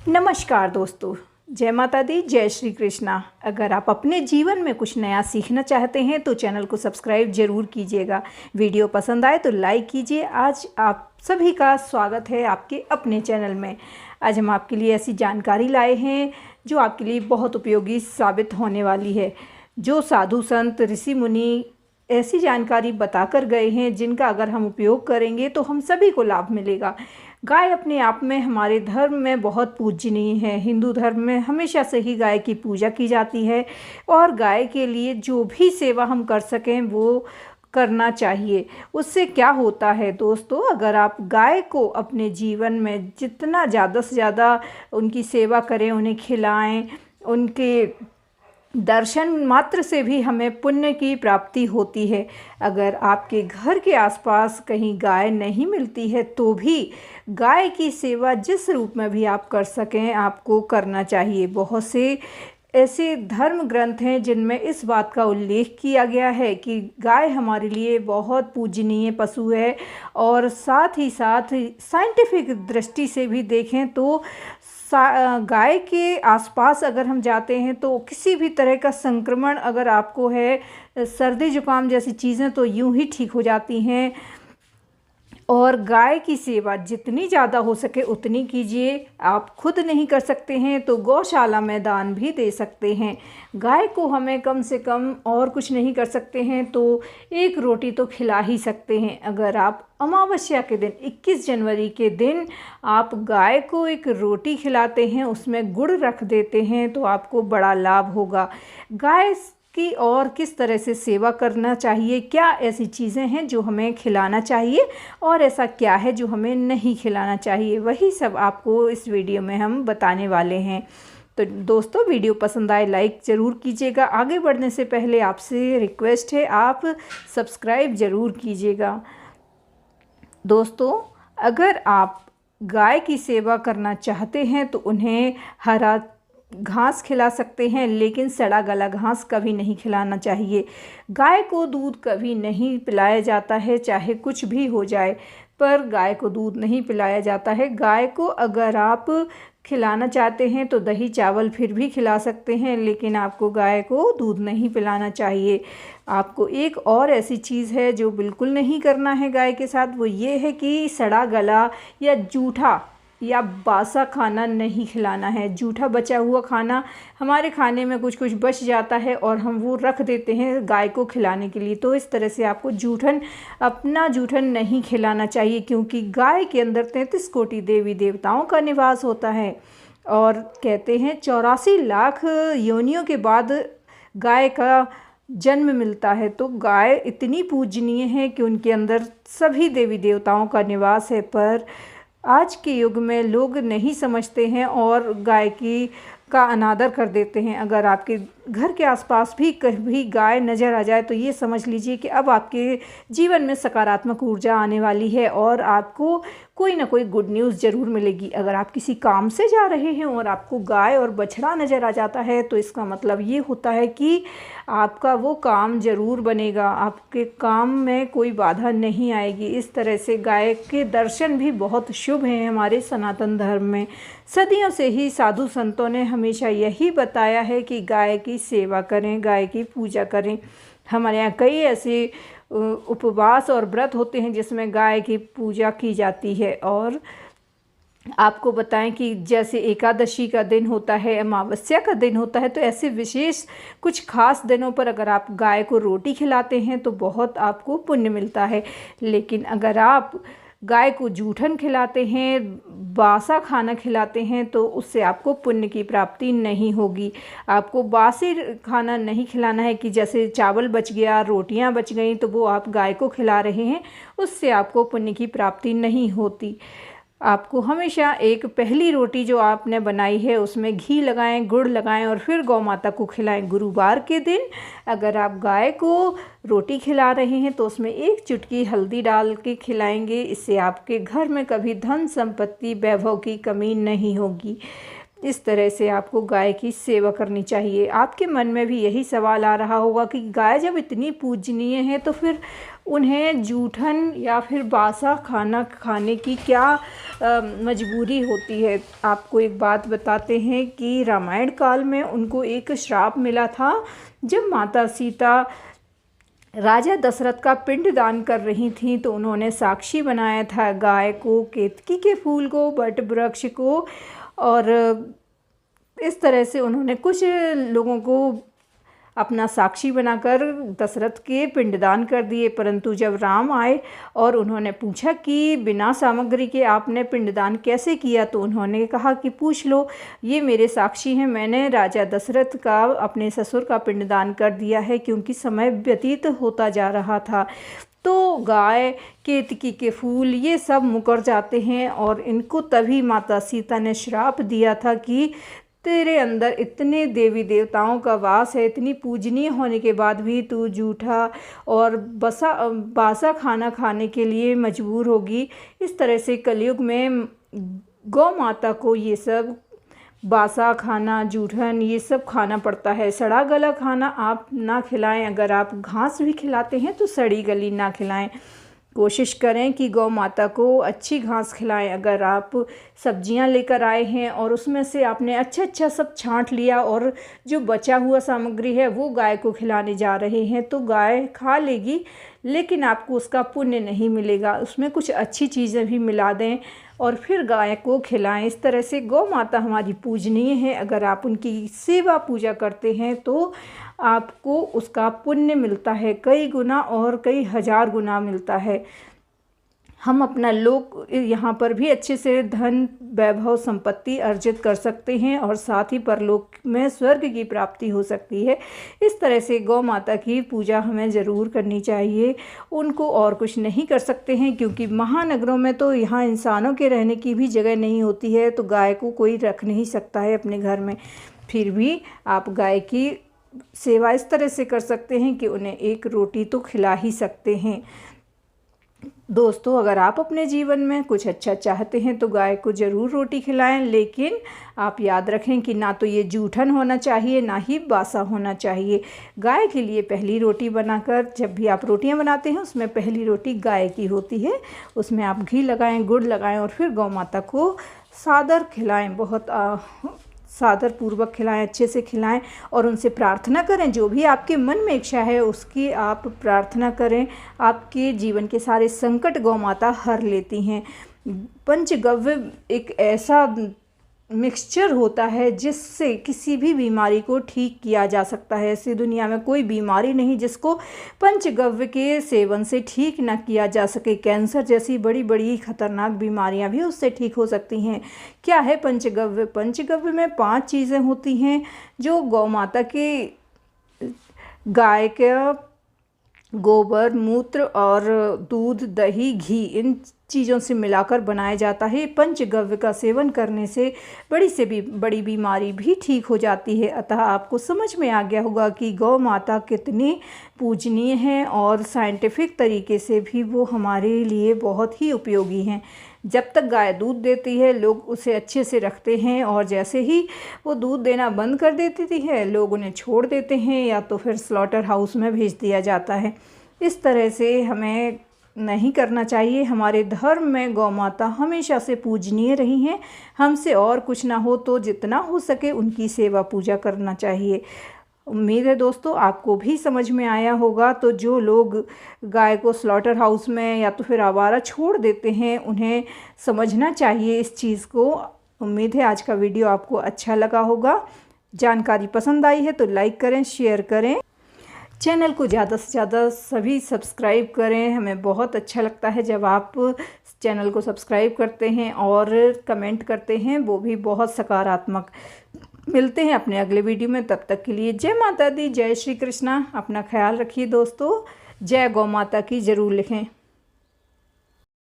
नमस्कार दोस्तों, जय माता दी, जय श्री कृष्णा। अगर आप अपने जीवन में कुछ नया सीखना चाहते हैं तो चैनल को सब्सक्राइब जरूर कीजिएगा। वीडियो पसंद आए तो लाइक कीजिए। आज आप सभी का स्वागत है आपके अपने चैनल में। आज हम आपके लिए ऐसी जानकारी लाए हैं जो आपके लिए बहुत उपयोगी साबित होने वाली है। जो साधु संत ऋषि मुनि ऐसी जानकारी बताकर गए हैं जिनका अगर हम उपयोग करेंगे तो हम सभी को लाभ मिलेगा। गाय अपने आप में हमारे धर्म में बहुत पूजनीय है। हिंदू धर्म में हमेशा से ही गाय की पूजा की जाती है और गाय के लिए जो भी सेवा हम कर सकें वो करना चाहिए। उससे क्या होता है दोस्तों, अगर आप गाय को अपने जीवन में जितना ज़्यादा से ज़्यादा उनकी सेवा करें, उन्हें खिलाएं, उनके दर्शन मात्र से भी हमें पुण्य की प्राप्ति होती है। अगर आपके घर के आसपास कहीं गाय नहीं मिलती है तो भी गाय की सेवा जिस रूप में भी आप कर सकें आपको करना चाहिए। बहुत से ऐसे धर्म ग्रंथ हैं जिनमें इस बात का उल्लेख किया गया है कि गाय हमारे लिए बहुत पूजनीय पशु है। और साथ ही साथ साइंटिफिक दृष्टि से भी देखें तो गाय के आसपास अगर हम जाते हैं तो किसी भी तरह का संक्रमण अगर आपको है, सर्दी जुकाम जैसी चीज़ें तो यूं ही ठीक हो जाती हैं। और गाय की सेवा जितनी ज़्यादा हो सके उतनी कीजिए। आप खुद नहीं कर सकते हैं तो गौशाला में दान भी दे सकते हैं। गाय को हमें कम से कम और कुछ नहीं कर सकते हैं तो एक रोटी तो खिला ही सकते हैं। अगर आप अमावस्या के दिन 21 जनवरी के दिन आप गाय को एक रोटी खिलाते हैं, उसमें गुड़ रख देते हैं तो आपको बड़ा लाभ होगा। गाय की और किस तरह से सेवा करना चाहिए, क्या ऐसी चीज़ें हैं जो हमें खिलाना चाहिए और ऐसा क्या है जो हमें नहीं खिलाना चाहिए, वही सब आपको इस वीडियो में हम बताने वाले हैं। तो दोस्तों, वीडियो पसंद आए लाइक ज़रूर कीजिएगा। आगे बढ़ने से पहले आपसे रिक्वेस्ट है आप सब्सक्राइब ज़रूर कीजिएगा। दोस्तों, अगर आप गाय की सेवा करना चाहते हैं तो उन्हें हरा घास खिला सकते हैं, लेकिन सड़ा गला घास कभी नहीं खिलाना चाहिए। गाय को दूध कभी नहीं पिलाया जाता है, चाहे कुछ भी हो जाए, पर गाय को दूध नहीं पिलाया जाता है। गाय को अगर आप खिलाना चाहते हैं तो दही चावल फिर भी खिला सकते हैं, लेकिन आपको गाय को दूध नहीं पिलाना चाहिए। आपको एक और ऐसी चीज़ है जो बिल्कुल नहीं करना है गाय के साथ, वो ये है कि सड़ा गला या जूठा या बासा खाना नहीं खिलाना है। जूठा बचा हुआ खाना, हमारे खाने में कुछ कुछ बच जाता है और हम वो रख देते हैं गाय को खिलाने के लिए, तो इस तरह से आपको अपना जूठन नहीं खिलाना चाहिए, क्योंकि गाय के अंदर 33 कोटि देवी देवताओं का निवास होता है। और कहते हैं 84 लाख योनियों के बाद गाय का जन्म मिलता है। तो गाय इतनी पूजनीय है कि उनके अंदर सभी देवी देवताओं का निवास है, पर आज के युग में लोग नहीं समझते हैं और गाय का अनादर कर देते हैं। अगर आपके घर के आसपास भी कभी गाय नज़र आ जाए तो ये समझ लीजिए कि अब आपके जीवन में सकारात्मक ऊर्जा आने वाली है और आपको कोई ना कोई गुड न्यूज़ ज़रूर मिलेगी। अगर आप किसी काम से जा रहे हैं और आपको गाय और बछड़ा नज़र आ जाता है तो इसका मतलब ये होता है कि आपका वो काम ज़रूर बनेगा, आपके काम में कोई बाधा नहीं आएगी। इस तरह से गाय के दर्शन भी बहुत शुभ हैं हमारे सनातन धर्म में। सदियों से ही साधु संतों ने हमेशा यही बताया है कि गाय की सेवा करें, गाय की पूजा करें। हमारे यहाँ कई ऐसे उपवास और व्रत होते हैं जिसमें गाय की पूजा की जाती है। और आपको बताएं कि जैसे एकादशी का दिन होता है, अमावस्या का दिन होता है, तो ऐसे विशेष कुछ खास दिनों पर अगर आप गाय को रोटी खिलाते हैं तो बहुत आपको पुण्य मिलता है। लेकिन अगर आप गाय को जूठन खिलाते हैं, बासा खाना खिलाते हैं, तो उससे आपको पुण्य की प्राप्ति नहीं होगी। आपको बासी खाना नहीं खिलाना है कि जैसे चावल बच गया, रोटियां बच गई तो वो आप गाय को खिला रहे हैं, उससे आपको पुण्य की प्राप्ति नहीं होती। आपको हमेशा एक पहली रोटी जो आपने बनाई है उसमें घी लगाएं, गुड़ लगाएं और फिर गौ माता को खिलाएं। गुरुवार के दिन अगर आप गाय को रोटी खिला रहे हैं तो उसमें एक चुटकी हल्दी डाल के खिलाएंगे। इससे आपके घर में कभी धन संपत्ति वैभव की कमी नहीं होगी। इस तरह से आपको गाय की सेवा करनी चाहिए। आपके मन में भी यही सवाल आ रहा होगा कि गाय जब इतनी पूजनीय है तो फिर उन्हें जूठन या फिर बासा खाना खाने की क्या मजबूरी होती है। आपको एक बात बताते हैं कि रामायण काल में उनको एक श्राप मिला था। जब माता सीता राजा दशरथ का पिंड दान कर रही थी तो उन्होंने साक्षी बनाया था गाय को, केतकी के फूल को, बट वृक्ष को, और इस तरह से उन्होंने कुछ लोगों को अपना साक्षी बनाकर दशरथ के पिंडदान कर दिए। परंतु जब राम आए और उन्होंने पूछा कि बिना सामग्री के आपने पिंडदान कैसे किया, तो उन्होंने कहा कि पूछ लो, ये मेरे साक्षी हैं, मैंने राजा दशरथ का, अपने ससुर का पिंडदान कर दिया है, क्योंकि समय व्यतीत होता जा रहा था। तो गाय, केतकी के फूल, ये सब मुकर जाते हैं और इनको तभी माता सीता ने श्राप दिया था कि तेरे अंदर इतने देवी देवताओं का वास है, इतनी पूजनीय होने के बाद भी तू जूठा और बासा खाना खाने के लिए मजबूर होगी। इस तरह से कलयुग में गौ माता को ये सब बासा खाना, जूठन, ये सब खाना पड़ता है। सड़ा गला खाना आप ना खिलाएं। अगर आप घास भी खिलाते हैं तो सड़ी गली ना खिलाएं। कोशिश करें कि गौ माता को अच्छी घास खिलाएं। अगर आप सब्जियां लेकर आए हैं और उसमें से आपने अच्छा सब छांट लिया और जो बचा हुआ सामग्री है वो गाय को खिलाने जा रहे हैं, तो गाय खा लेगी, लेकिन आपको उसका पुण्य नहीं मिलेगा। उसमें कुछ अच्छी चीज़ें भी मिला दें और फिर गाय को खिलाएं। इस तरह से गौ माता हमारी पूजनीय है। अगर आप उनकी सेवा पूजा करते हैं तो आपको उसका पुण्य मिलता है, कई गुना और कई हजार गुना मिलता है। हम अपना लोक यहाँ पर भी अच्छे से धन, वैभव, संपत्ति अर्जित कर सकते हैं और साथ ही परलोक में स्वर्ग की प्राप्ति हो सकती है। इस तरह से गौ माता की पूजा हमें ज़रूर करनी चाहिए। उनको और कुछ नहीं कर सकते हैं, क्योंकि महानगरों में तो यहाँ इंसानों के रहने की भी जगह नहीं होती है, तो गाय को कोई रख नहीं सकता है अपने घर में। फिर भी आप गाय की सेवा इस तरह से कर सकते हैं कि उन्हें एक रोटी तो खिला ही सकते हैं। दोस्तों, अगर आप अपने जीवन में कुछ अच्छा चाहते हैं तो गाय को ज़रूर रोटी खिलाएं, लेकिन आप याद रखें कि ना तो ये जूठन होना चाहिए, ना ही बासा होना चाहिए। गाय के लिए पहली रोटी बनाकर, जब भी आप रोटियां बनाते हैं उसमें पहली रोटी गाय की होती है। उसमें आप घी लगाएं, गुड़ लगाएं और फिर गौ माता को सादर खिलाएं, बहुत सादर पूर्वक खिलाएं, अच्छे से खिलाएं और उनसे प्रार्थना करें। जो भी आपके मन में इच्छा है उसकी आप प्रार्थना करें। आपके जीवन के सारे संकट गौ माता हर लेती हैं। पंचगव्य एक ऐसा मिक्सचर होता है जिससे किसी भी बीमारी को ठीक किया जा सकता है। ऐसी दुनिया में कोई बीमारी नहीं जिसको पंचगव्य के सेवन से ठीक ना किया जा सके। कैंसर जैसी बड़ी बड़ी खतरनाक बीमारियां भी उससे ठीक हो सकती हैं। क्या है पंचगव्य? पंचगव्य में 5 चीज़ें होती हैं जो गौ माता के, गाय का गोबर, मूत्र और दूध, दही, घी, इन चीज़ों से मिलाकर बनाया जाता है। पंचगव्य का सेवन करने से बड़ी से भी बड़ी बीमारी भी ठीक हो जाती है। अतः आपको समझ में आ गया होगा कि गौ माता कितनी पूजनीय है और साइंटिफिक तरीके से भी वो हमारे लिए बहुत ही उपयोगी हैं। जब तक गाय दूध देती है लोग उसे अच्छे से रखते हैं, और जैसे ही वो दूध देना बंद कर देती है लोग उन्हें छोड़ देते हैं या तो फिर स्लॉटर हाउस में भेज दिया जाता है। इस तरह से हमें नहीं करना चाहिए। हमारे धर्म में गौ माता हमेशा से पूजनीय रही हैं। हमसे और कुछ ना हो तो जितना हो सके उनकी सेवा पूजा करना चाहिए। उम्मीद है दोस्तों आपको भी समझ में आया होगा। तो जो लोग गाय को स्लॉटर हाउस में या तो फिर आवारा छोड़ देते हैं उन्हें समझना चाहिए इस चीज़ को। उम्मीद है आज का वीडियो आपको अच्छा लगा होगा। जानकारी पसंद आई है तो लाइक करें, शेयर करें, चैनल को ज़्यादा से ज़्यादा सभी सब्सक्राइब करें। हमें बहुत अच्छा लगता है जब आप चैनल को सब्सक्राइब करते हैं और कमेंट करते हैं, वो भी बहुत सकारात्मक। मिलते हैं अपने अगले वीडियो में, तब तक के लिए जय माता दी, जय श्री कृष्णा। अपना ख्याल रखिए दोस्तों। जय गौ माता की ज़रूर लिखें।